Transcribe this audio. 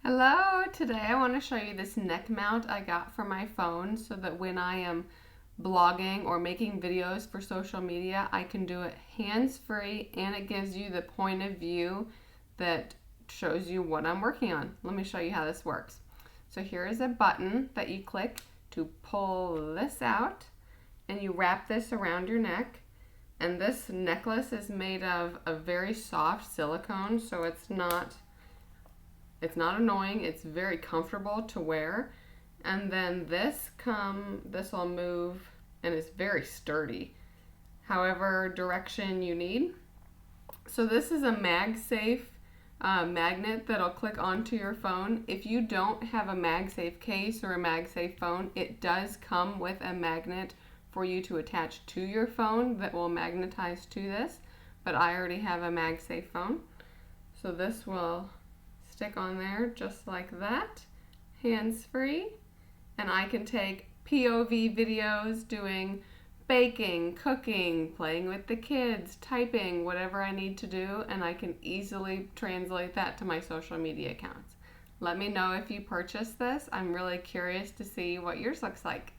Hello, today I want to show you this neck mount I got for my phone so that when I am blogging or making videos for social media, I can do it hands-free and it gives you the point of view that shows you what I'm working on. Let me show you how this works. So here is a button that you click to pull this out and you wrap this around your neck. And this necklace is made of a very soft silicone, so it's not annoying, it's very comfortable to wear. And then this will move and it's very sturdy, however direction you need. So this is a MagSafe magnet that'll click onto your phone. If you don't have a MagSafe case or a MagSafe phone, it does come with a magnet for you to attach to your phone that will magnetize to this, but I already have a MagSafe phone. So this will stick on there just like that, hands-free, and I can take POV videos doing baking, cooking, playing with the kids, typing, whatever I need to do, and I can easily translate that to my social media accounts. Let me know if you purchase this. I'm really curious to see what yours looks like.